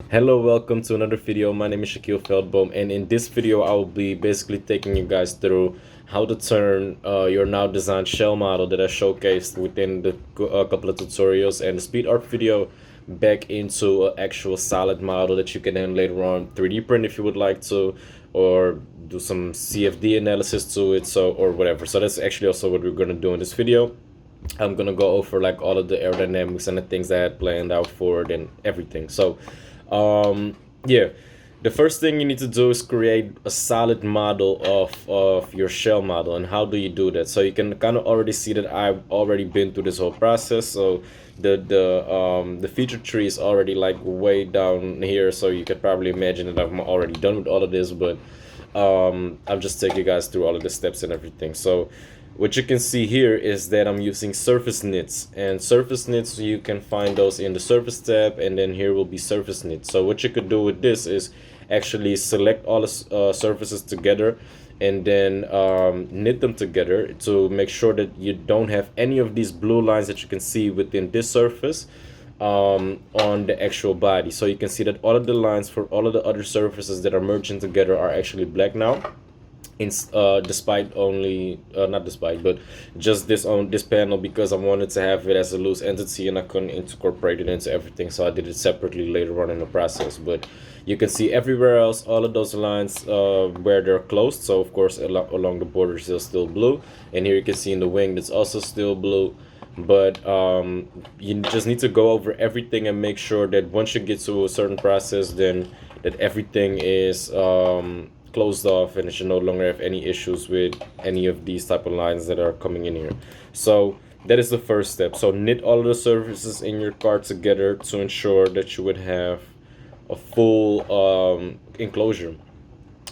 Hello, welcome to another video. My name is Veldboom, and in this video I will be basically taking you guys through how to turn your now designed shell model that I showcased within the couple of tutorials and the speed art video back into an actual solid model that you can then later on 3D print if you would like to, or do some CFD analysis to it, so or whatever. So that's actually also what we're going to do in this video. I'm gonna go over like all of the aerodynamics and the things that I had planned out for it and everything. So yeah, the first thing you need to do is create a solid model of your shell model. And how do you do that? So you can kind of already see that I've already been through this whole process. So the feature tree is already like way down here, so you could probably imagine that I'm already done with all of this, but I'll just take you guys through all of the steps and everything. So what you can see here is that I'm using surface knits, and surface knits, you can find those in the surface tab, and then here will be surface knits. So what you could do with this is actually select all the surfaces together and then knit them together to make sure that you don't have any of these blue lines that you can see within this surface on the actual body. So you can see that all of the lines for all of the other surfaces that are merging together are actually black now. Despite only not despite, but just this on this panel, because I wanted to have it as a loose entity and I couldn't incorporate it into everything, so I did it separately later on in the process. But you can see everywhere else all of those lines where they're closed. So of course along the borders they're still blue, and here you can see in the wing that's also still blue. But you just need to go over everything and make sure that once you get to a certain process, then that everything is closed off and it should no longer have any issues with any of these type of lines that are coming in here. So that is the first step. So knit all of the surfaces in your car together to ensure that you would have a full enclosure.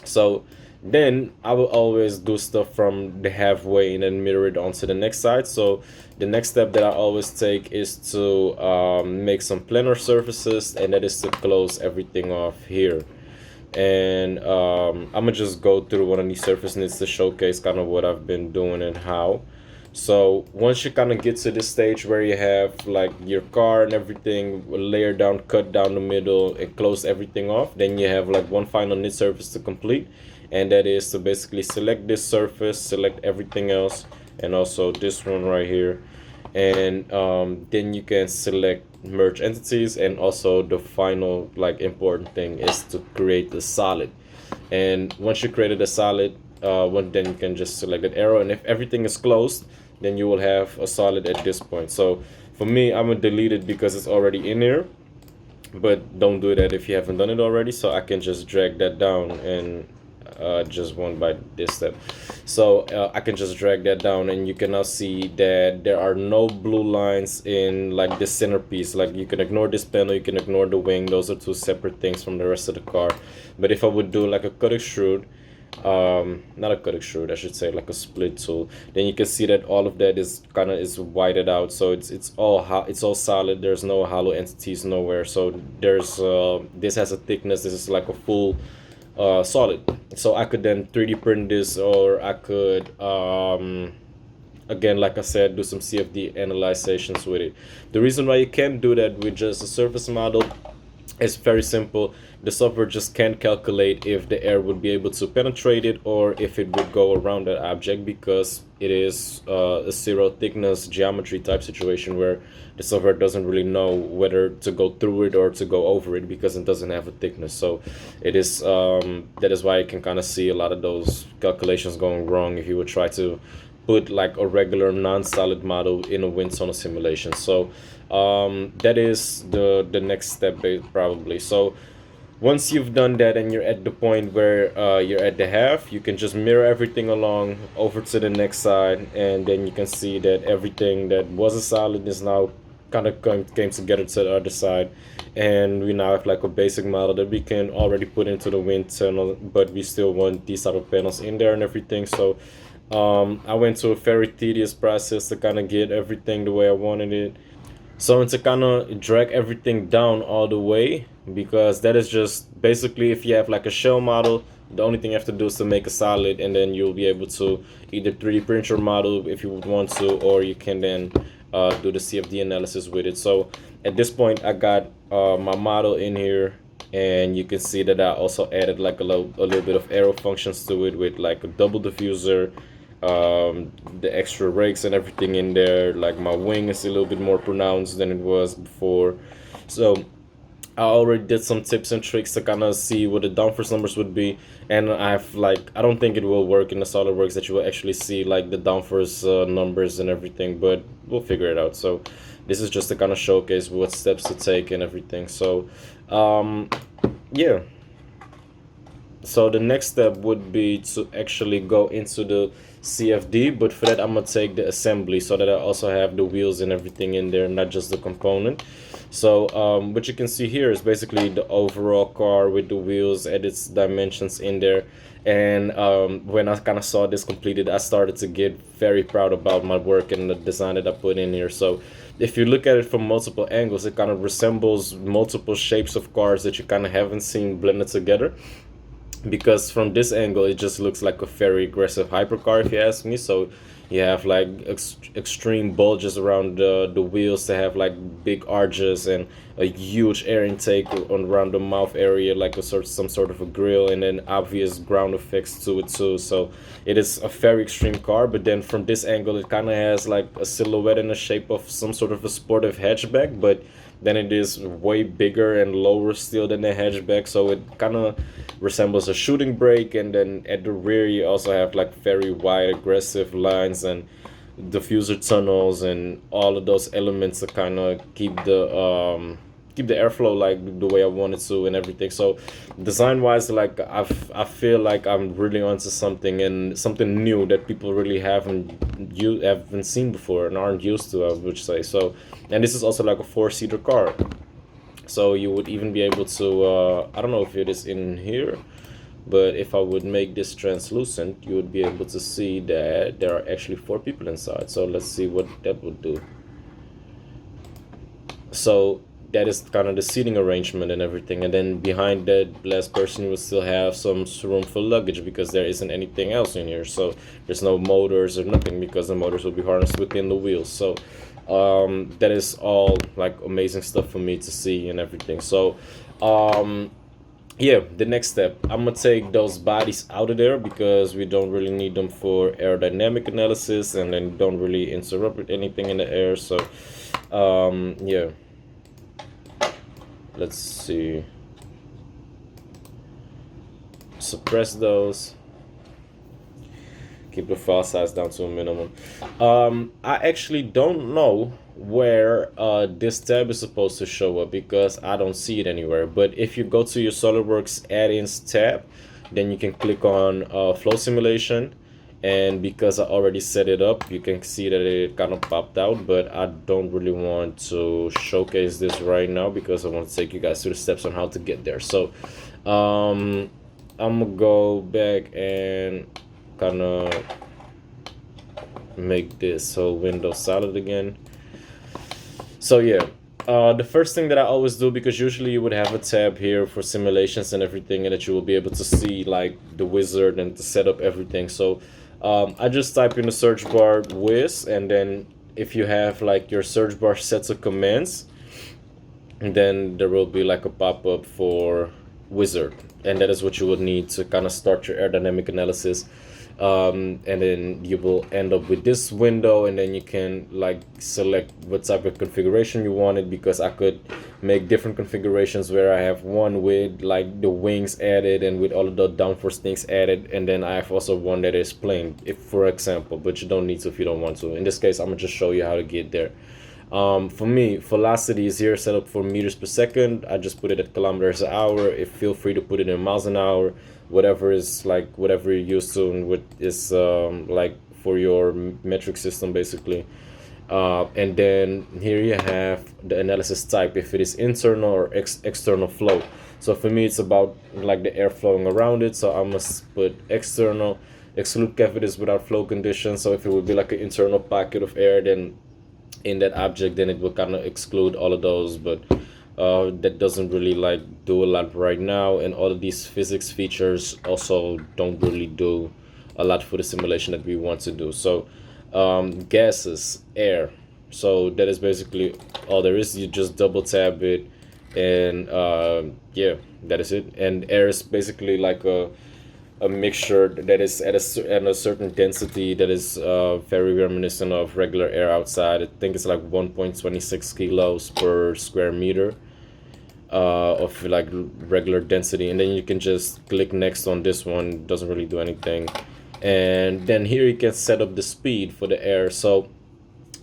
So then I will always do stuff from the halfway and then mirror it onto the next side. So the next step that I always take is to make some planar surfaces, and that is to close everything off here. And I'm gonna just go through one of these surface knits to showcase kind of what I've been doing and how. So once you kind of get to this stage where you have like your car and everything layered down, cut down the middle, and close everything off, then you have like one final knit surface to complete, and that is to basically select this surface, select everything else, and also this one right here, and then you can select merge entities, and also the final like important thing is to create the solid. And once you created a solid, then you can just select an arrow, and if everything is closed, then you will have a solid at this point. So for me, I'm gonna delete it because it's already in here, but don't do that if you haven't done it already. So I can just drag that down and just one by this step. So I can just drag that down, and you can now see that there are no blue lines in like the centerpiece. Like you can ignore this panel, you can ignore the wing, those are two separate things from the rest of the car. But if I would do like a cut extrude, not a cut extrude, I should say, like a split tool, then you can see that all of that is kind of is whited out. So it's all solid. There's no hollow entities nowhere. So there's this has a thickness. This is like a full solid. So I could then 3D print this, or I could again, like I said, do some CFD analyzations with it. The reason why you can't do that with just a surface model is very simple. The software just can't calculate if the air would be able to penetrate it or if it would go around that object, because it is a zero thickness geometry type situation where the software doesn't really know whether to go through it or to go over it because it doesn't have a thickness. So it is that is why you can kind of see a lot of those calculations going wrong if you would try to put like a regular non-solid model in a wind tunnel simulation. So that is the next step probably. So once you've done that and you're at the point where you're at the half, you can just mirror everything along over to the next side, and then you can see that everything that was a solid is now kind of came together to the other side, and we now have like a basic model that we can already put into the wind tunnel, but we still want these type of panels in there and everything. So I went through a very tedious process to kind of get everything the way I wanted it. So to kind of drag everything down all the way, because that is just basically, if you have like a shell model, the only thing you have to do is to make a solid, and then you'll be able to either 3D print your model if you would want to, or you can then do the CFD analysis with it. So at this point I got my model in here, and you can see that I also added like a little bit of aero functions to it with like a double diffuser, the extra rakes and everything in there. Like my wing is a little bit more pronounced than it was before. So I already did some tips and tricks to kind of see what the downforce numbers would be, and I don't think it will work in the SolidWorks that you will actually see like the downforce numbers and everything, but we'll figure it out. So this is just to kind of showcase what steps to take and everything. So yeah. So the next step would be to actually go into the CFD, but for that I'm gonna take the assembly so that I also have the wheels and everything in there, not just the component. So what you can see here is basically the overall car with the wheels and its dimensions in there. And when I kind of saw this completed, I started to get very proud about my work and the design that I put in here. So if you look at it from multiple angles, it kind of resembles multiple shapes of cars that you kind of haven't seen blended together, because from this angle it just looks like a very aggressive hypercar, if you ask me. So you have like extreme bulges around the wheels to have like big arches and a huge air intake around the mouth area, like some sort of a grill, and then obvious ground effects to it too. So it is a very extreme car, but then from this angle it kind of has like a silhouette in the shape of some sort of a sportive hatchback, but then it is way bigger and lower still than the hatchback, so it kind of resembles a shooting brake. And then at the rear you also have like very wide aggressive lines and diffuser tunnels and all of those elements to kind of keep the airflow like the way I wanted to and everything. So design wise, like I feel like I'm really onto something, and something new that people really haven't seen before and aren't used to, I would say. So, and this is also like a 4-seater car, so you would even be able to I don't know if it is in here, but if I would make this translucent, you would be able to see that there are actually 4 people inside. So let's see what that would do. So that is kind of the seating arrangement and everything, and then behind that last person you will still have some room for luggage, because there isn't anything else in here. So there's no motors or nothing, because the motors will be harnessed within the wheels. So that is all like amazing stuff for me to see and everything. So yeah, the next step, I'm gonna take those bodies out of there because we don't really need them for aerodynamic analysis, and then don't really interrupt with anything in the air. So yeah, let's see, suppress those, keep the file size down to a minimum. I actually don't know where this tab is supposed to show up, because I don't see it anywhere. But if you go to your SolidWorks add-ins tab, then you can click on Flow Simulation, and because I already set it up, you can see that it kind of popped out. But I don't really want to showcase this right now because I want to take you guys through the steps on how to get there. So I'm gonna go back and kind of make this whole window solid again. So yeah, the first thing that I always do, because usually you would have a tab here for simulations and everything, and that you will be able to see like the wizard and to set up everything. So I just type in the search bar Wiz, and then if you have like your search bar set to commands, and then there will be like a pop-up for wizard, and that is what you would need to kind of start your aerodynamic analysis. And then you will end up with this window, and then you can like select what type of configuration you wanted, because I could make different configurations where I have one with like the wings added and with all of the downforce things added, and then I have also one that is plain, if for example, but you don't need to if you don't want to. In this case, I'm gonna just show you how to get there. For me, velocity is here set up for meters per second. I just put it at kilometers an hour. If feel free to put it in miles an hour, whatever is like whatever you're used to and what is like for your metric system basically. And then here you have the analysis type, if it is internal or external flow. So for me, it's about like the air flowing around it, so I must put external. Exclude cavities without flow conditions. So if it would be like an internal pocket of air, then in that object, then it will kind of exclude all of those. But that doesn't really like do a lot right now, and all of these physics features also don't really do a lot for the simulation that we want to do. So gases, air, so that is basically all there is. You just double tap it, And yeah, that is it. And air is basically like a mixture that is at a certain density that is very reminiscent of regular air outside. I think it's like 1.26 kilos per square meter of like regular density. And then you can just click next on this one. Doesn't really do anything. And then here you can set up the speed for the air. So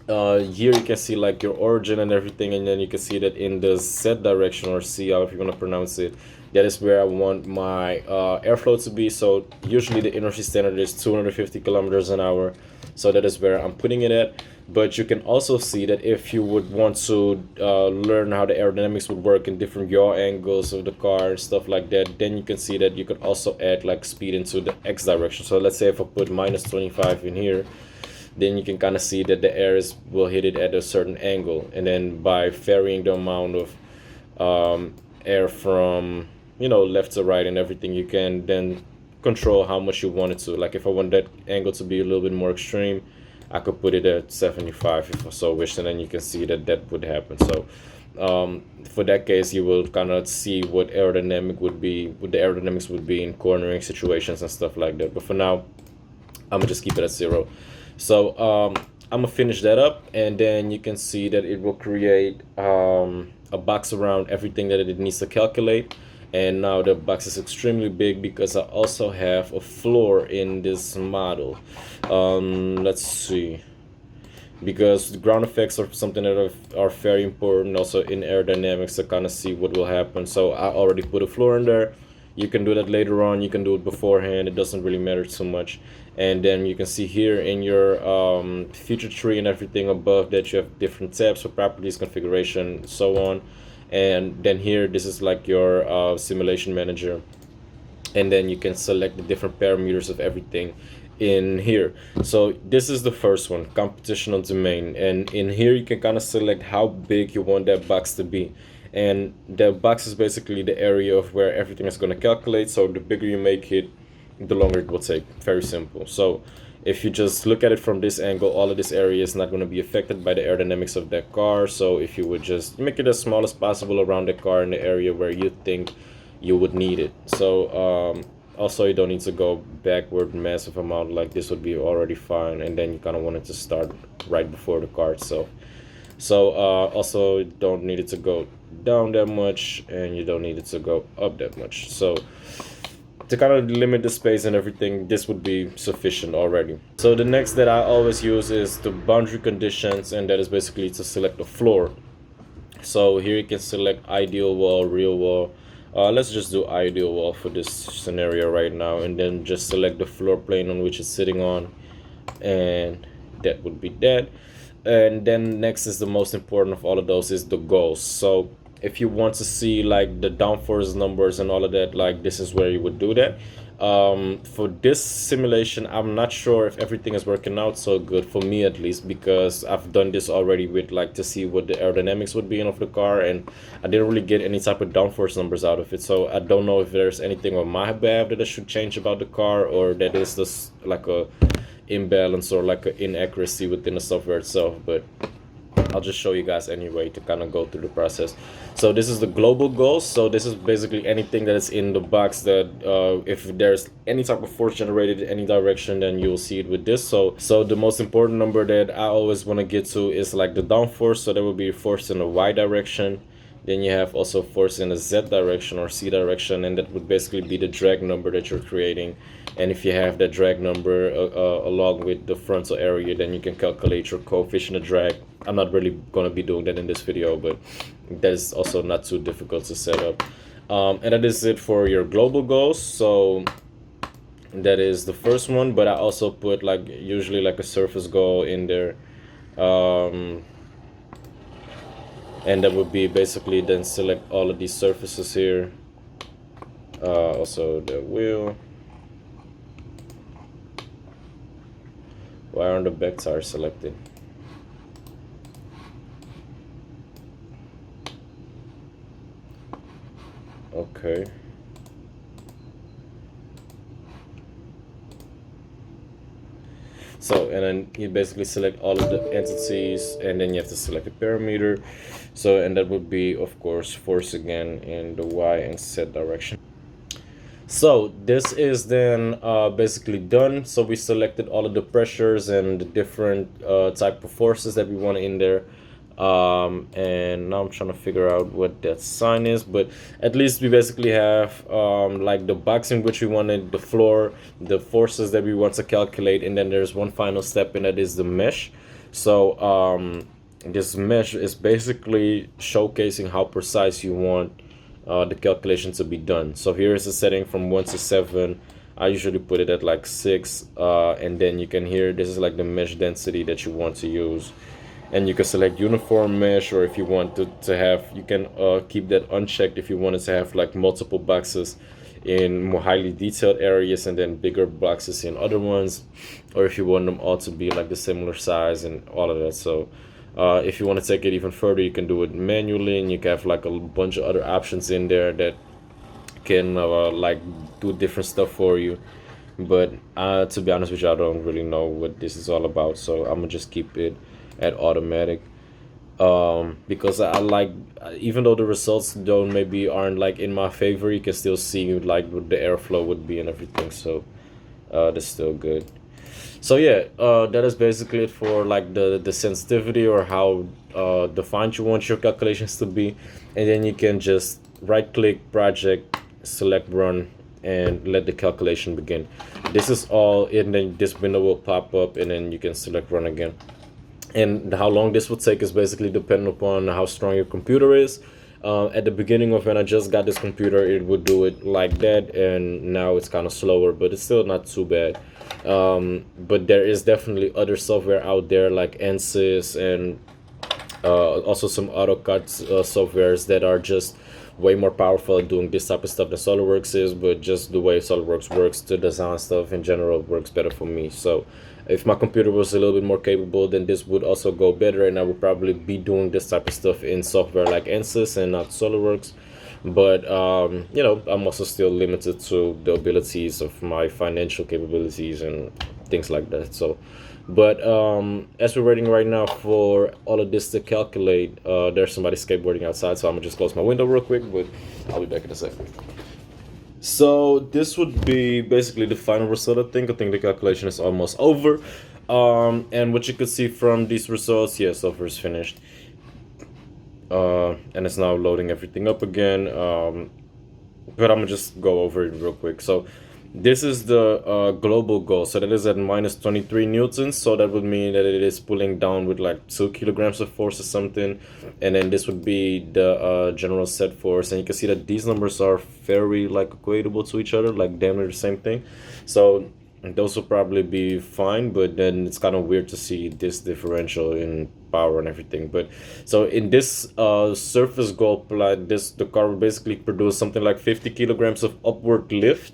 here you can see like your origin and everything, and then you can see that in the Z direction, or C, however you're gonna pronounce it, that is where I want my airflow to be. So usually the industry standard is 250 kilometers an hour, so that is where I'm putting it at. But you can also see that if you would want to learn how the aerodynamics would work in different yaw angles of the car and stuff like that, then you can see that you could also add like speed into the X direction. So let's say if I put minus 25 in here, then you can kind of see that the air will hit it at a certain angle, and then by varying the amount of air from left to right and everything, you can then control how much you want it to. Like if I want that angle to be a little bit more extreme, I could put it at 75 if I so wish, and then you can see that that would happen. So for that case, you will kind of see what the aerodynamics would be in cornering situations and stuff like that. But for now, I'm gonna just keep it at 0. So I'm gonna finish that up, and then you can see that it will create a box around everything that it needs to calculate. And now the box is extremely big because I also have a floor in this model. Let's see, because the ground effects are something that are very important also in aerodynamics to kind of see what will happen. So I already put a floor in there. You can do that later on, you can do it beforehand, it doesn't really matter too much. And then you can see here in your feature tree and everything above that you have different tabs for properties, configuration, so on. And then here, this is like your simulation manager, and then you can select the different parameters of everything in here. So this is the first one, computational domain, and in here you can kind of select how big you want that box to be. And the box is basically the area of where everything is going to calculate. So the bigger you make it, the longer it will take. Very simple. So if you just look at it from this angle, all of this area is not going to be affected by the aerodynamics of that car. So if you would just make it as small as possible around the car in the area where you think you would need it. So also, you don't need to go backward massive amount. Like this would be already fine, and then you kind of want it to start right before the car itself. So also, you don't need it to go down that much, and you don't need it to go up that much. So to kind of limit the space and everything, this would be sufficient already. So the next that I always use is the boundary conditions, and that is basically to select the floor. So here you can select ideal wall, real wall. Let's just do ideal wall for this scenario right now, and then just select the floor plane on which it's sitting on, and that would be that. And then next is the most important of all of those, is the goals. So if you want to see like the downforce numbers and all of that, like this is where you would do that. For this simulation, I'm not sure if everything is working out so good, for me at least, because I've done this already with like to see what the aerodynamics would be in of the car, and I didn't really get any type of downforce numbers out of it. So I don't know if there's anything on my behalf that I should change about the car, or that is just like a imbalance or like an inaccuracy within the software itself. But I'll just show you guys anyway to kind of go through the process. So this is the global goals. So this is basically anything that is in the box that if there's any type of force generated in any direction, then you'll see it with this. So the most important number that I always want to get to is like the downforce. So there will be force in the Y direction. Then you have also force in the Z direction or C direction, and that would basically be the drag number that you're creating. And if you have that drag number along with the frontal area, then you can calculate your coefficient of drag. I'm not really going to be doing that in this video, but that is also not too difficult to set up. And that is it for your global goals. So that is the first one, but I also put like usually like a surface goal in there. And that would be basically then select all of these surfaces here. Also the wheel. Why aren't the back tires selected? Okay. So, and then you basically select all of the entities, and then you have to select a parameter. So, and that would be, of course, force again in the Y and Z direction. So this is then basically done. So we selected all of the pressures and the different type of forces that we want in there. And now I'm trying to figure out what that sign is, but at least we basically have like the box in which we wanted, the floor, the forces that we want to calculate, and then there's one final step, and that is the mesh. So this mesh is basically showcasing how precise you want the calculation to be done. So here is a setting from 1 to 7. I usually put it at like 6, and then you can hear this is like the mesh density that you want to use, and you can select uniform mesh, or if you want to have, you can keep that unchecked if you wanted to have like multiple boxes in more highly detailed areas and then bigger boxes in other ones, or if you want them all to be like the similar size and all of that. So if you want to take it even further, you can do it manually, and you can have like a bunch of other options in there that can like do different stuff for you. But to be honest with you, I don't really know what this is all about, so I'm gonna just keep it at automatic, because I like, even though the results don't maybe aren't like in my favor, you can still see like what the airflow would be and everything. So that's still good. So yeah, that is basically it for like the sensitivity, or how defined you want your calculations to be. And then you can just right click project, select run, and let the calculation begin. This is all, and then this window will pop up, and then you can select run again. And how long this will take is basically dependent upon how strong your computer is. At the beginning of when I just got this computer, it would do it like that, and now it's kind of slower, but it's still not too bad. But there is definitely other software out there like ANSYS, and also some AutoCAD softwares that are just way more powerful at doing this type of stuff than SolidWorks is. But just the way SolidWorks works to design stuff in general works better for me. So if my computer was a little bit more capable, then this would also go better, and I would probably be doing this type of stuff in software like ANSYS and not SolidWorks. But you know, I'm also still limited to the abilities of my financial capabilities and things like that. So but as we're waiting right now for all of this to calculate, there's somebody skateboarding outside, so I'm gonna just close my window real quick, but I'll be back in a second. So this would be basically the final result. I think the calculation is almost over, and what you could see from these results, yeah, software is finished, and it's now loading everything up again. But I'm gonna just go over it real quick. So this is the global goal, so that is at minus 23 newtons. So that would mean that it is pulling down with like 2 kilograms of force or something. And then this would be the general set force, and you can see that these numbers are very like equatable to each other, like damn near the same thing. So those will probably be fine, but then it's kind of weird to see this differential in power and everything. But so in this surface goal plot, the car will basically produce something like 50 kilograms of upward lift,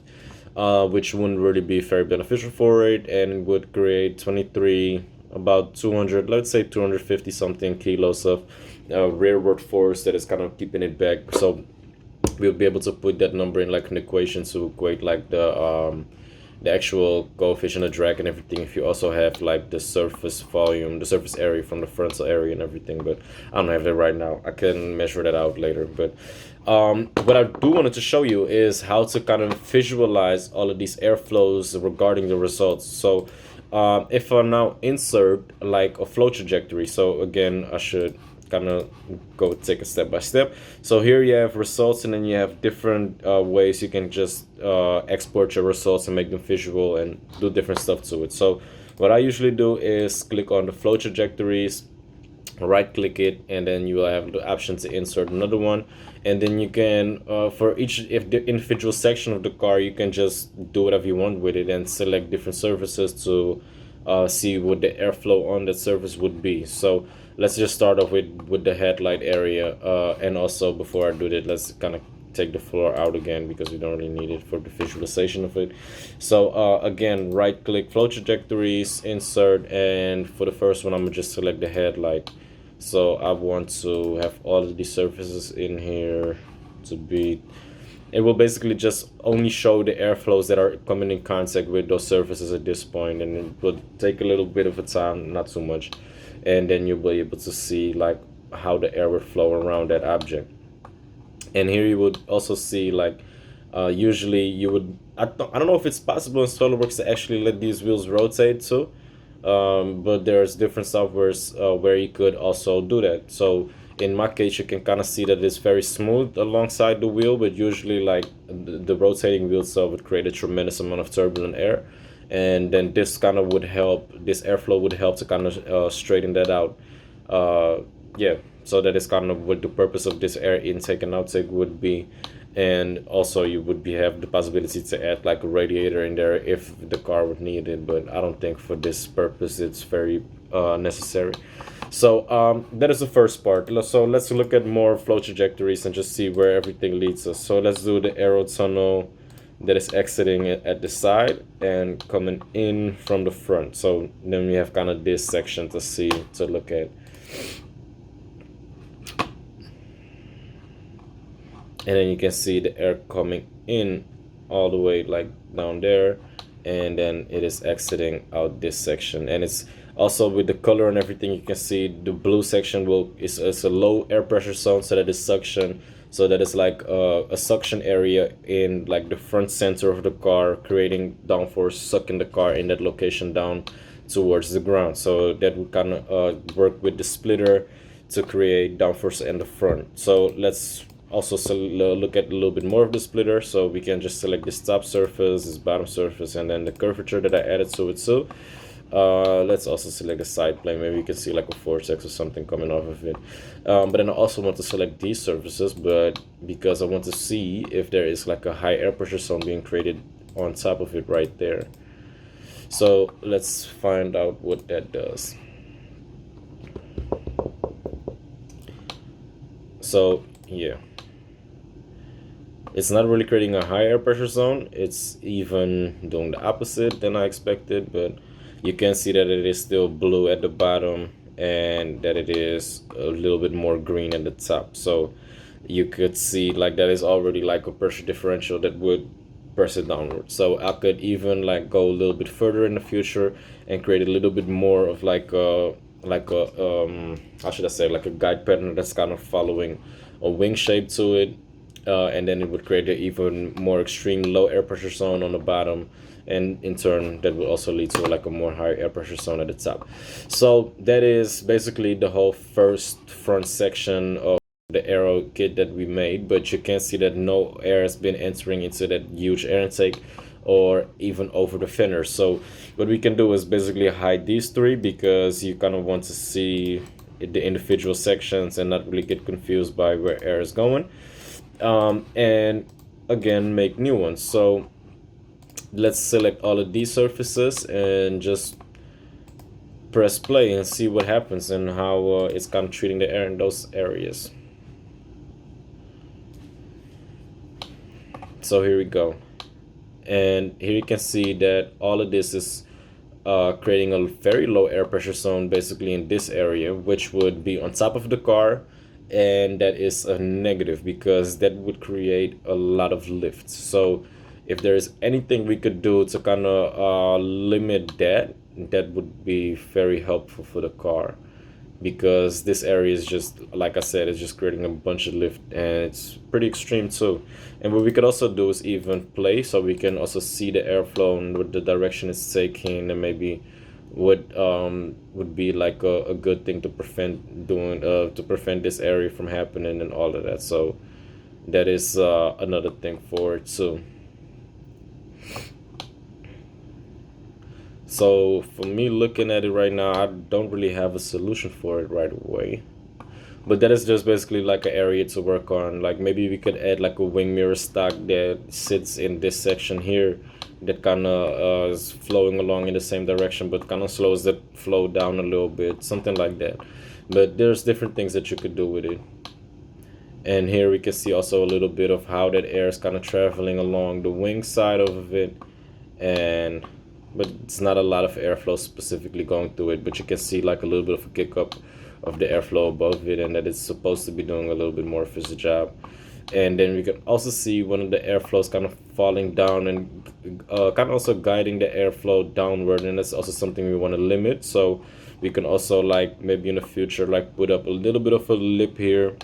which wouldn't really be very beneficial for it, and would create 23, about 200, let's say 250 something kilos of rearward force that is kind of keeping it back. So we'll be able to put that number in like an equation to equate like the actual coefficient of drag and everything, if you also have like the surface volume, the surface area from the frontal area and everything. But I don't have that right now. I can measure that out later. But what I do wanted to show you is how to kind of visualize all of these airflows regarding the results. So if I now insert like a flow trajectory, so again, I should kind of go take a step by step. So here you have results, and then you have different ways you can just export your results and make them visual and do different stuff to it. So what I usually do is click on the flow trajectories, right click it, and then you will have the option to insert another one. And then you can for each, if the individual section of the car, you can just do whatever you want with it and select different surfaces to see what the airflow on that surface would be. So let's just start off with the headlight area, and also before I do that, let's kind of take the floor out again because we don't really need it for the visualization of it. So again, right click, flow trajectories, insert, and for the first one I'm gonna just select the headlight. So I want to have all of these surfaces in here to be It will basically just only show the airflows that are coming in contact with those surfaces at this point, and it will take a little bit of a time, not too much, and then you'll be able to see like how the air would flow around that object. And here you would also see like usually you would, I don't know if it's possible in SolidWorks to actually let these wheels rotate too, but there's different softwares where you could also do that. So in my case, you can kind of see that it's very smooth alongside the wheel, but usually like the rotating wheel itself would create a tremendous amount of turbulent air, and then this kind of would help, this airflow would help to kind of straighten that out. Yeah, so that is kind of what the purpose of this air intake and outtake would be. And also you would have the possibility to add like a radiator in there if the car would need it, but I don't think for this purpose it's very necessary. So that is the first part. So let's look at more flow trajectories and just see where everything leads us. So let's do the aero tunnel that is exiting at the side and coming in from the front. So then we have kind of this section to look at. And then you can see the air coming in all the way like down there, and then it is exiting out this section. And it's also with the color and everything, you can see the blue section is a low air pressure zone, so that is suction. So that is like a suction area in like the front center of the car, creating downforce, sucking the car in that location down towards the ground. So that would kind of work with the splitter to create downforce in the front. So let's also look at a little bit more of the splitter. So we can just select this top surface, this bottom surface, and then the curvature that I added to it too. Let's also select a side plane. Maybe you can see like a vortex or something coming off of it. But then I also want to select these surfaces, but because I want to see if there is like a high air pressure zone being created on top of it right there. So let's find out what that does. So yeah, it's not really creating a high air pressure zone. It's even doing the opposite than I expected, but you can see that it is still blue at the bottom and that it is a little bit more green at the top. So you could see like that is already like a pressure differential that would press it downward. So I could even like go a little bit further in the future and create a little bit more of like a how should I say, like a guide pattern that's kind of following a wing shape to it. And then it would create an even more extreme low air pressure zone on the bottom, and in turn that would also lead to like a more high air pressure zone at the top. So that is basically the whole first front section of the aero kit that we made, but you can see that no air has been entering into that huge air intake or even over the fender. So what we can do is basically hide these three, because you kind of want to see the individual sections and not really get confused by where air is going. And again, make new ones. So let's select all of these surfaces and just press play and see what happens and how it's kind of treating the air in those areas. So here we go, and here you can see that all of this is creating a very low air pressure zone basically in this area, which would be on top of the car. And that is a negative because that would create a lot of lift. So if there is anything we could do to kind of limit that, that would be very helpful for the car, because this area is just, like I said, it's just creating a bunch of lift, and it's pretty extreme too. And what we could also do is even play, so we can also see the airflow and what the direction it's taking, and maybe what would be like a good thing to prevent this area from happening and all of that. So that is another thing for it too. So for me, looking at it right now, I don't really have a solution for it right away, but that is just basically like an area to work on. Like maybe we could add like a wing mirror stock that sits in this section here, that kind of is flowing along in the same direction, but kind of slows the flow down a little bit, something like that. But there's different things that you could do with it. And here we can see also a little bit of how that air is kind of traveling along the wing side of it, but it's not a lot of airflow specifically going through it, but you can see like a little bit of a kick up of the airflow above it, and that it's supposed to be doing a little bit more of its job. And then we can also see one of the airflows kind of falling down and kind of also guiding the airflow downward, and that's also something we want to limit. So we can also, like, maybe in the future, like, put up a little bit of a lip here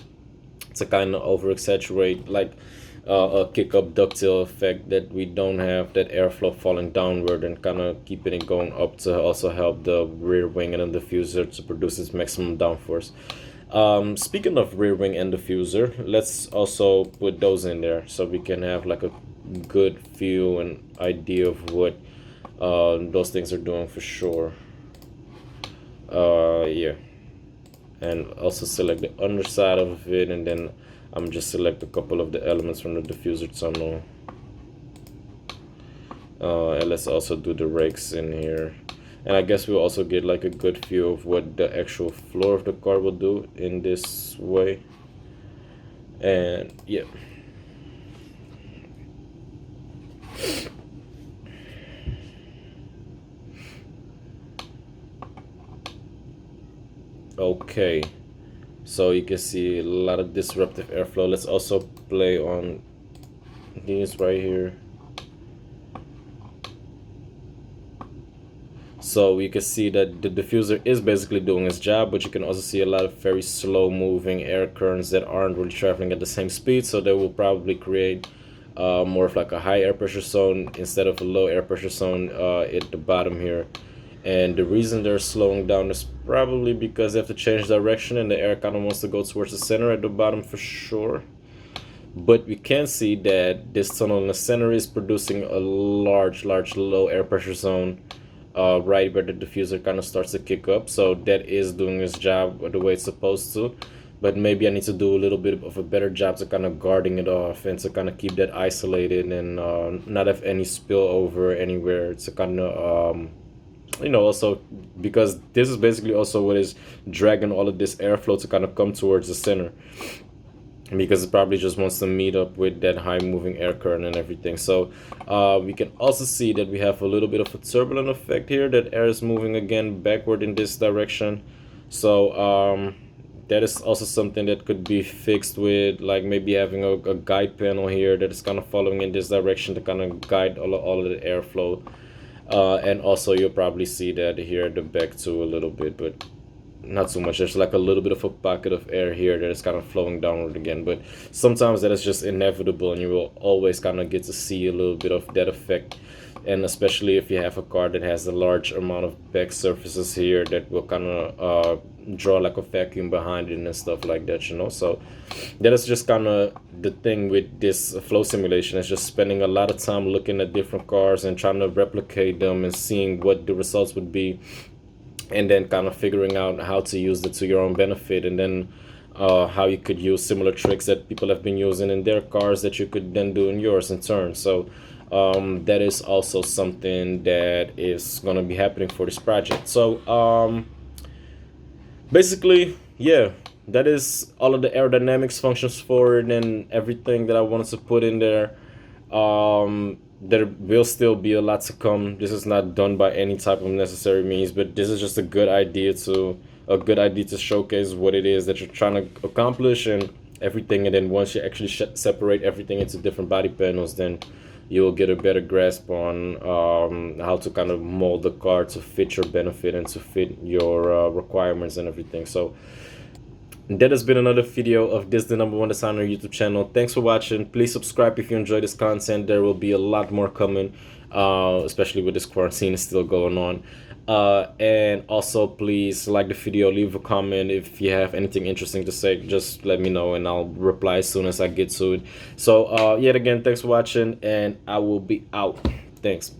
to kind of over exaggerate, like, a kick up ductile effect, that we don't have that airflow falling downward, and kind of keeping it going up to also help the rear wing and the diffuser to produce its maximum downforce. Speaking of rear wing and diffuser, let's also put those in there so we can have like a good feel and idea of what those things are doing for sure. Yeah, and also select the underside of it, and then I'm just select a couple of the elements from the diffuser tunnel. And let's also do the rakes in here. And I guess we'll also get like a good feel of what the actual floor of the car will do in this way. And yeah. Okay, so you can see a lot of disruptive airflow. Let's also play on these right here. So you can see that the diffuser is basically doing its job, but you can also see a lot of very slow moving air currents that aren't really traveling at the same speed, so they will probably create more of like a high air pressure zone instead of a low air pressure zone at the bottom here. And the reason they're slowing down is probably because they have to change direction and the air kind of wants to go towards the center at the bottom for sure. But we can see that this tunnel in the center is producing a large low air pressure zone right where the diffuser kind of starts to kick up. So that is doing its job the way it's supposed to. But maybe I need to do a little bit of a better job to kind of guarding it off and to kind of keep that isolated and not have any spillover anywhere, to kind of you know, also because this is basically also what is dragging all of this airflow to kind of come towards the center, because it probably just wants to meet up with that high moving air current and everything. So we can also see that we have a little bit of a turbulent effect here, that air is moving again backward in this direction. So that is also something that could be fixed with, like, maybe having a guide panel here that is kind of following in this direction to kind of guide all of the airflow. And also you'll probably see that here at the back too a little bit, but not so much. There's like a little bit of a pocket of air here that is kind of flowing downward again, but sometimes that is just inevitable, and you will always kind of get to see a little bit of that effect. And especially if you have a car that has a large amount of back surfaces here, that will kind of draw like a vacuum behind it and stuff like that, you know. So that is just kind of the thing with this flow simulation. It's just spending a lot of time looking at different cars and trying to replicate them and seeing what the results would be, and then kind of figuring out how to use it to your own benefit, and then how you could use similar tricks that people have been using in their cars that you could then do in yours in turn. So that is also something that is going to be happening for this project. So basically, yeah, that is all of the aerodynamics functions for it and everything that I wanted to put in there. There will still be a lot to come. This is not done by any type of necessary means, but this is just a good idea to showcase what it is that you're trying to accomplish and everything. And then once you actually separate everything into different body panels, then you'll get a better grasp on how to kind of mold the car to fit your benefit and to fit your requirements and everything. So that has been another video of This the Number One Designer YouTube channel. Thanks for watching. Please subscribe if you enjoy this content. There will be a lot more coming, especially with this quarantine is still going on. And also please like the video, leave a comment. If you have anything interesting to say, just let me know and I'll reply as soon as I get to it. So yet again, thanks for watching, and I will be out. Thanks.